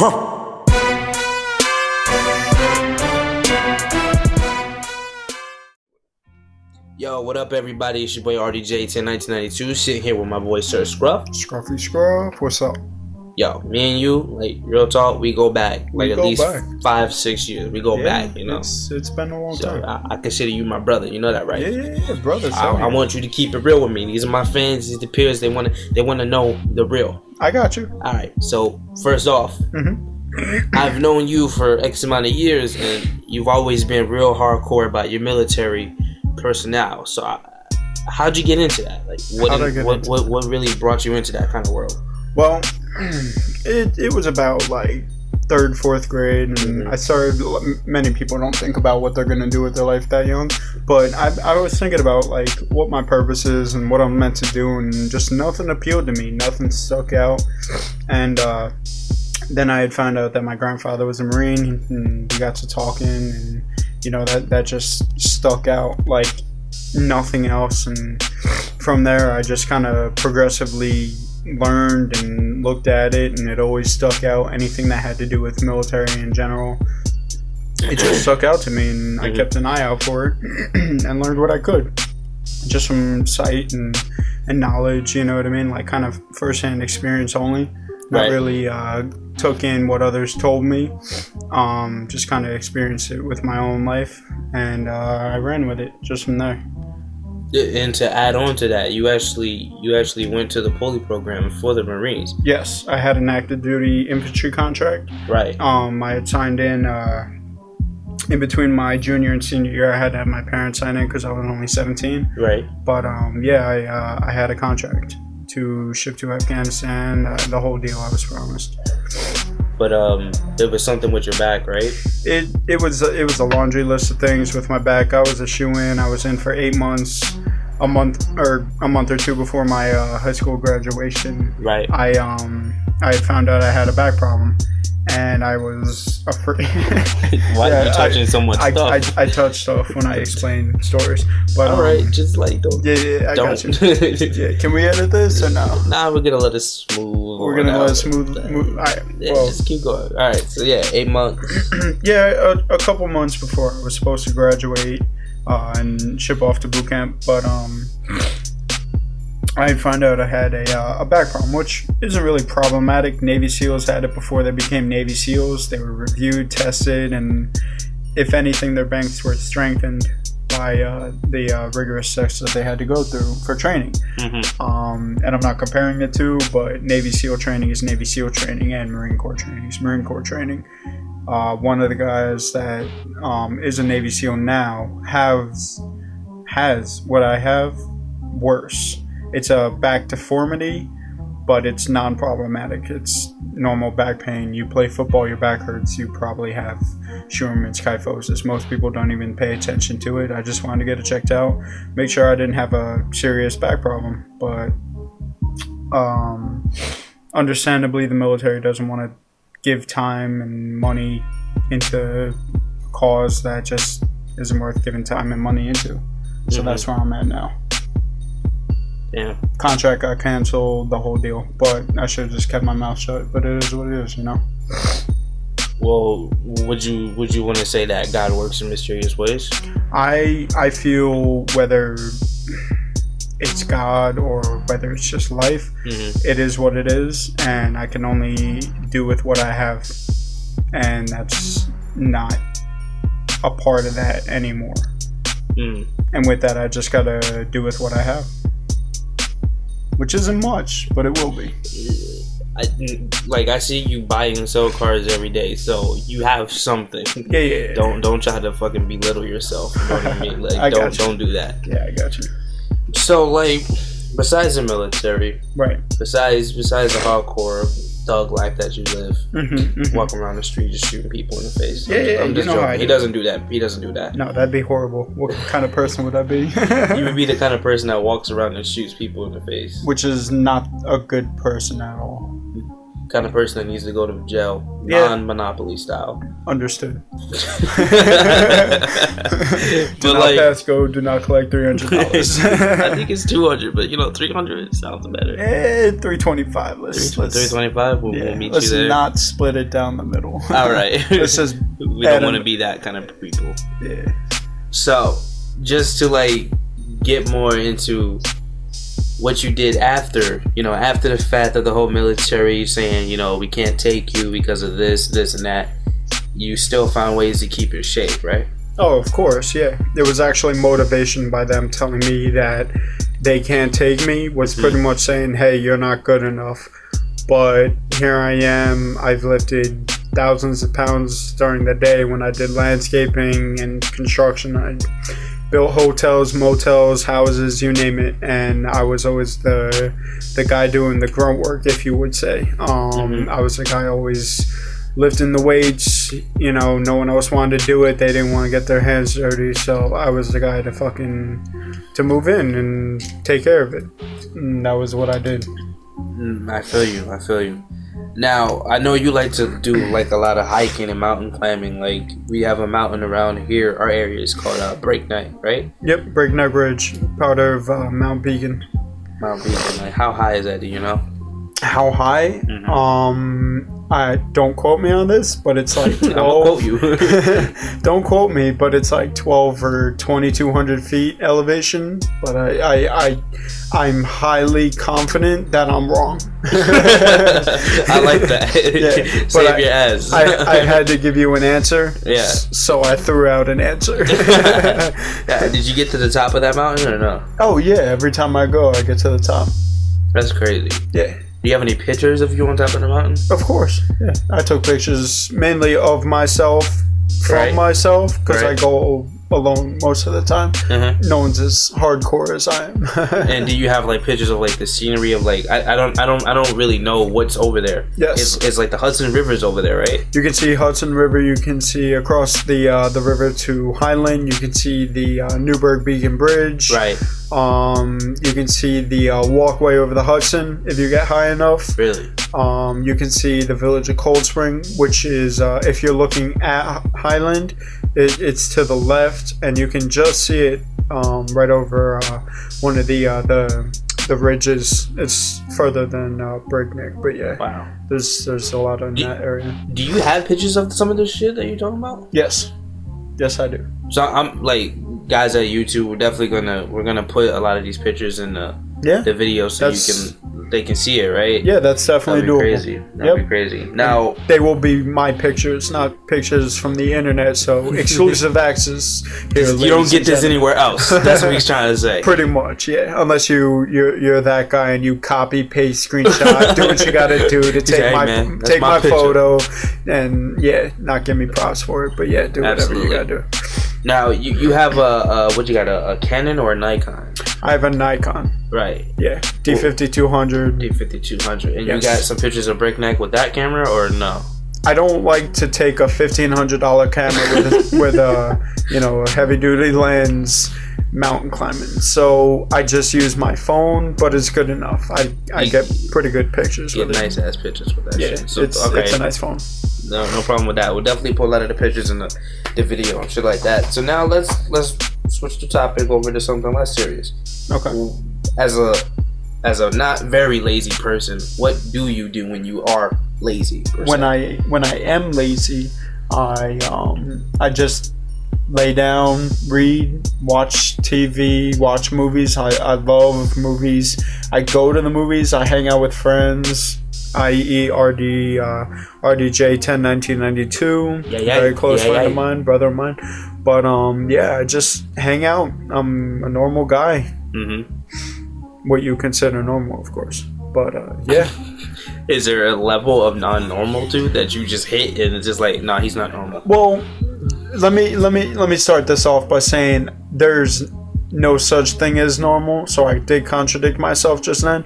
Yo, what up, everybody? It's your boy RDJ 1992, sitting here with my boy Sir Scruff. Scruffy Scruff, what's up? Yo, me and you, like, real talk, we go back. Like, at least 5-6 years. We go back, you know? It's been a long time. I consider you my brother. You know that, right? Yeah, brother. I want you to keep it real with me. These are my fans. These are the peers. They want to know the real. I got you. All right. So, first off, I've known you for X amount of years, and you've always been real hardcore about your military personnel. So, how'd you get into that? Like, what really brought you into that kind of world? Well, it was about like 3rd, 4th grade, and I started. Many people don't think about what they're gonna do with their life that young, but I was thinking about like what my purpose is and what I'm meant to do, and just nothing appealed to me. Nothing stuck out, and then I had found out that my grandfather was a Marine, and we got to talking, and you know that just stuck out like nothing else. And from there, I just kind of progressively learned and looked at it, and it always stuck out. Anything that had to do with military in general, it just stuck out to me, and I kept an eye out for it and learned what I could, just from sight and knowledge, you know what I mean, like kind of first-hand experience only. Not really took in what others told me, just kind of experienced it with my own life, and I ran with it just from there. And to add on to that, you actually went to the Poli program for the Marines. Yes, I had an active duty infantry contract. Right. I had signed in between my junior and senior year. I had to have my parents sign in because I was only 17. Right. But I had a contract to ship to Afghanistan. The whole deal I was promised. But there was something with your back, right? It was a laundry list of things with my back. I was a shoe-in. I was in for 8 months, a month or two before my high school graduation. Right. I had found out I had a back problem, and I was afraid. Why are you touching so much stuff? I touch stuff when I explain stories. But all right, just like don't. Yeah, I got you. Yeah, can we edit this or no? Nah, we're gonna let it smooth. We're gonna let it smooth. All right. Yeah, just keep going. All right. So yeah, 8 months. Yeah, a couple months before I was supposed to graduate and ship off to boot camp, but I found out I had a back problem, which isn't really problematic. Navy SEALs had it before they became Navy SEALs. They were reviewed, tested, and if anything, their banks were strengthened by the rigorous tests that they had to go through for training. And I'm not comparing the two, but Navy SEAL training is Navy SEAL training, and Marine Corps training is Marine Corps training. One of the guys that is a Navy SEAL now has what I have, worse. It's a back deformity, but it's non-problematic. It's normal back pain. You play football, your back hurts, you probably have Scheuermann's kyphosis. Most people don't even pay attention to it. I just wanted to get it checked out, make sure I didn't have a serious back problem. But understandably, the military doesn't want to give time and money into a cause that just isn't worth giving time and money into. So that's where I'm at now. Yeah. Contract got canceled, the whole deal. But I should have just kept my mouth shut. But it is what it is, you know. Well, would you want to say that God works in mysterious ways? I feel whether it's God or whether it's just life, it is what it is, and I can only do with what I have, and that's not a part of that anymore. And with that, I just gotta do with what I have. Which isn't much, but it will be. I see you buy and sell cars every day, so you have something. Yeah. Don't try to fucking belittle yourself. You know what I mean? Like, don't do that. Yeah, I got you. So, like, besides the military, right? Besides the hardcore thug life that you live, walking around the street just shooting people in the face. I'm just joking. He doesn't do that. No, that'd be horrible. What kind of person would I be? You would be the kind of person that walks around and shoots people in the face. Which is not a good person at all. kind of person that needs to go to jail, non-Monopoly style. Understood. Do But not pass go. Do not collect $300. I think it's 200, but 300 sounds better. $325. Let's 325. We'll meet let's you there. not split it down the middle. All right. Let's just we don't want to be that kind of people. Yeah. So, just to get more into what you did after the fact of the whole military saying, we can't take you because of this, and that, you still found ways to keep your shape, right? Oh, of course, yeah. It was actually motivation by them telling me that they can't take me, was pretty much saying, hey, you're not good enough. But here I am, I've lifted thousands of pounds during the day when I did landscaping and construction. I built hotels, motels, houses, you name it, and I was always the guy doing the grunt work, if you would say. I was the guy always lifting the weights. No one else wanted to do it. They didn't want to get their hands dirty, so I was the guy to move in and take care of it. And that was what I did. I feel you. Now, I know you like to do a lot of hiking and mountain climbing. We have a mountain around here. Our area is called Breakneck, right? Yep, Breakneck Ridge, part of Mount Beacon. Mount Beacon. How high is that? Do you know? How high? I don't quote me on this, but it's 12. I'll quote you. Don't quote me, but it's 12 or 2,200 feet elevation. But I'm highly confident that I'm wrong. I like that. Yeah, Save your ass. I had to give you an answer. Yeah. So I threw out an answer. Did you get to the top of that mountain or no? Oh yeah, every time I go, I get to the top. That's crazy. Yeah. Do you have any pictures of you on top of the mountain? Of course. Yeah. I took pictures mainly of myself, from myself, because I go alone most of the time. No one's as hardcore as I am. And do you have pictures of the scenery of I don't really know what's over there. Yes. It's the Hudson River's over there, right? You can see Hudson River. You can see across the river to Highland. You can see the Newburgh Beacon Bridge. Right. You can see the walkway over the Hudson if you get high enough. Really? You can see the village of Cold Spring, which is if you're looking at Highland, it's to the left, and you can just see it right over one of the ridges. It's further than Breakneck, but yeah. Wow. There's a lot in that area. Do you have pictures of some of this shit that you're talking about? Yes, I do. So I'm guys at YouTube, we're gonna put a lot of these pictures in the video so they can see it, right? Yeah, that's definitely doable. Crazy. That'd be crazy. Now they will be my pictures, not pictures from the internet. So exclusive access. Here, you don't get this anywhere else. That's what he's trying to say. Pretty much, yeah. Unless you're that guy and you copy, paste, screenshot, do what you gotta do to take my photo, and not give me props for it. But yeah, do whatever you gotta do. Now you have a Canon or a Nikon? I have a Nikon. Right. Yeah. D5200. D5200. And you got some pictures of Breakneck with that camera or no? I don't like to take a $1,500 camera with a heavy duty lens mountain climbing. So I just use my phone, but it's good enough. I get pretty good pictures with it. Nice ass pictures with that shit. So, it's a nice phone. No problem with that. We'll definitely put a lot of the pictures in the video and shit like that. So now let's switch the topic over to something less serious. Okay. As a not very lazy person, what do you do when you are lazy? When I am lazy, I just lay down, read, watch TV, watch movies. I love movies. I go to the movies. I hang out with friends. I.e. RDJ 1992, very close friend of mine, brother of mine. But I just hang out. I'm a normal guy. What you consider normal, of course. But is there a level of non-normal too that you just hit and it's just nah, he's not normal? Well, let me start this off by saying there's no such thing as normal. So I did contradict myself just then.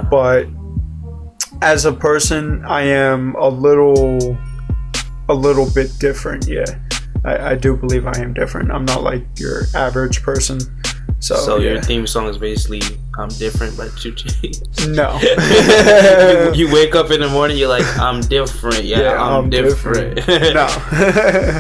But as a person, I am a little bit different. Yeah, I do believe I am different. I'm not like your average person. So your theme song is basically I'm different, but you change. No. you wake up in the morning, you're like, I'm different. Yeah, I'm different. No.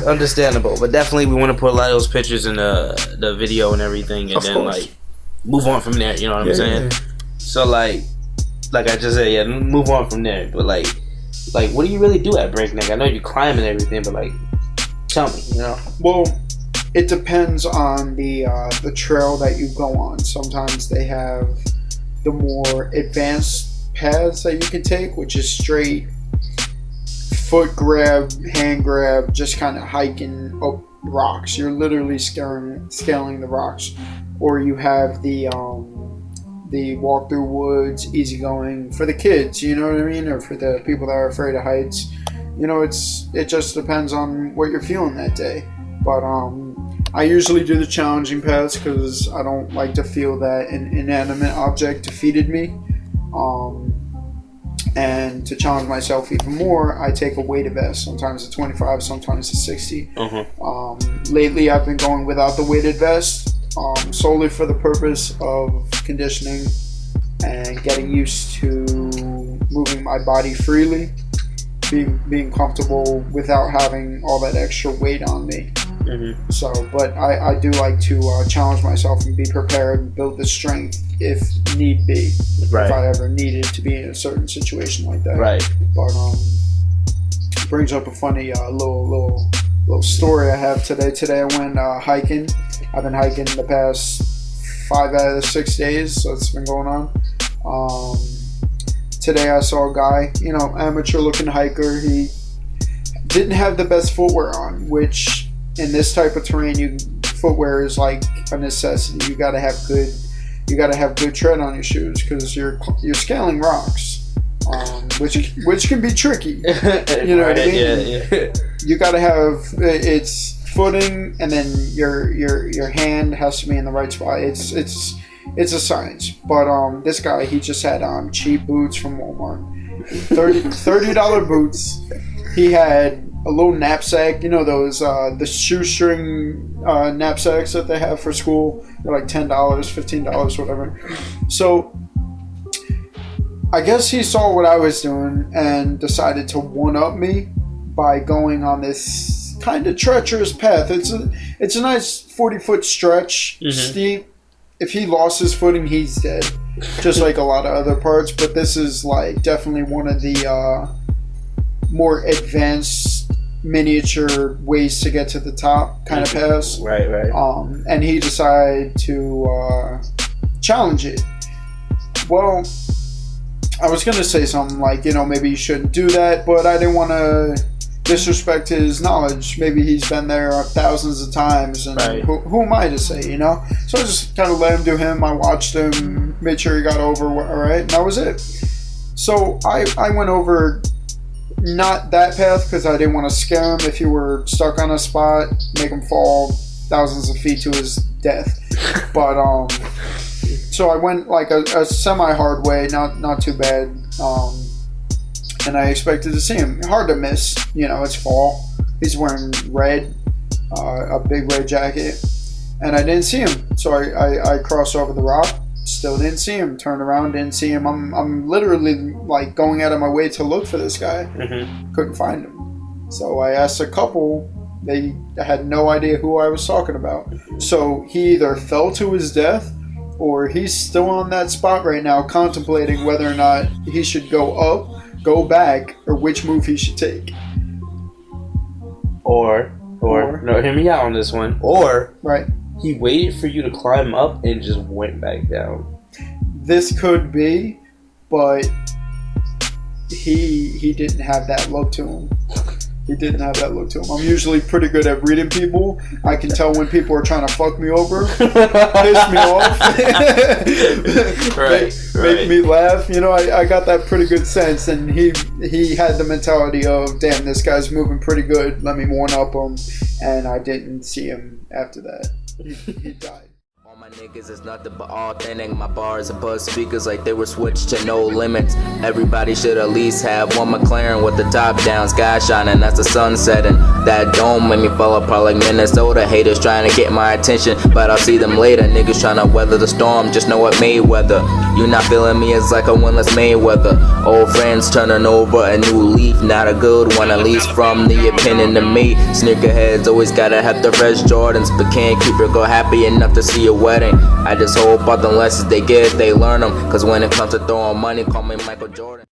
Understandable, but definitely we want to put a lot of those pictures in the video and everything, and of then course. like move on from there. You know what I'm saying? Yeah. So like I just said, yeah, move on from there. But like what do you really do at breakneck? I know you climb and everything, but like, tell me, you know? Well, it depends on the trail that you go on. Sometimes they have the more advanced paths that you can take, which is straight foot grab, hand grab, just kind of hiking up rocks. You're literally scaling the rocks. Or you have the walk through woods, easygoing for the kids, you know what I mean, or for the people that are afraid of heights. You know, it just depends on what you're feeling that day. But I usually do the challenging paths because I don't like to feel that an inanimate object defeated me. And to challenge myself even more, I take a weighted vest. Sometimes it's 25, sometimes it's 60. Lately, I've been going without the weighted vest, solely for the purpose of conditioning and getting used to moving my body freely, being comfortable without having all that extra weight on me. So, but I do like to challenge myself and be prepared and build the strength if need be, if I ever needed to be in a certain situation like that. But brings up a funny little story I have today. Today I went hiking. I've been hiking the past 5 out of the 6 days, so it's been going on. Today I saw a guy, amateur looking hiker. He didn't have the best footwear on, which in this type of terrain, footwear is like a necessity. You gotta have good tread on your shoes because you're scaling rocks, which can be tricky. You know what I mean? Yeah. You gotta have it's footing, and then your hand has to be in the right spot. It's a science. But this guy, he just had on cheap boots from Walmart, $30 boots. He had a little knapsack, those the shoestring knapsacks that they have for school. They're like $10, $15, whatever. So I guess he saw what I was doing and decided to one-up me by going on this kind of treacherous path. It's a nice 40-foot stretch, steep. If he lost his footing, he's dead, just like a lot of other parts. But this is like definitely one of the more advanced miniature ways to get to the top kind of pass. Right. And he decided to challenge it. Well, I was gonna say something like, maybe you shouldn't do that, but I didn't want to disrespect his knowledge. Maybe he's been there thousands of times, and who am I to say, So I just kind of let him do him. I watched him, made sure he got over all right, and that was it. So I went over not that path because I didn't want to scare him if he were stuck on a spot, make him fall thousands of feet to his death. But so I went like a semi-hard way, not too bad. And I expected to see him. Hard to miss, it's fall. He's wearing red, a big red jacket, and I didn't see him. So I crossed over the rock. Still didn't see him. Turned around, didn't see him. I'm literally like going out of my way to look for this guy. Couldn't find him. So I asked a couple. They had no idea who I was talking about. So he either fell to his death, or he's still on that spot right now, contemplating whether or not he should go up, go back, or which move he should take. Or no, hear me out on this one. Or he waited for you to climb up and just went back down. This could be, but he didn't have that look to him. I'm usually pretty good at reading people. I can tell when people are trying to fuck me over, piss me off, make me laugh. I got that pretty good sense, and he had the mentality of, damn, this guy's moving pretty good. Let me one up him, and I didn't see him after that. He died. All my My niggas is nothing but authentic. My bars and buzz speakers like they were switched to no limits. Everybody should at least have one McLaren with the top down, sky shining as the sun setting. That dome made me fall apart like Minnesota. Haters trying to get my attention, but I'll see them later. Niggas trying to weather the storm, just know what Mayweather. You not feeling me, it's like a winless Mayweather. Old friends turning over a new leaf, not a good one, at least from the opinion of me. Sneakerheads always gotta have the fresh Jordans, but can't keep your girl happy enough to see a wedding. I just hope all the lessons they get, they learn them. Cause when it comes to throwing money, call me Michael Jordan.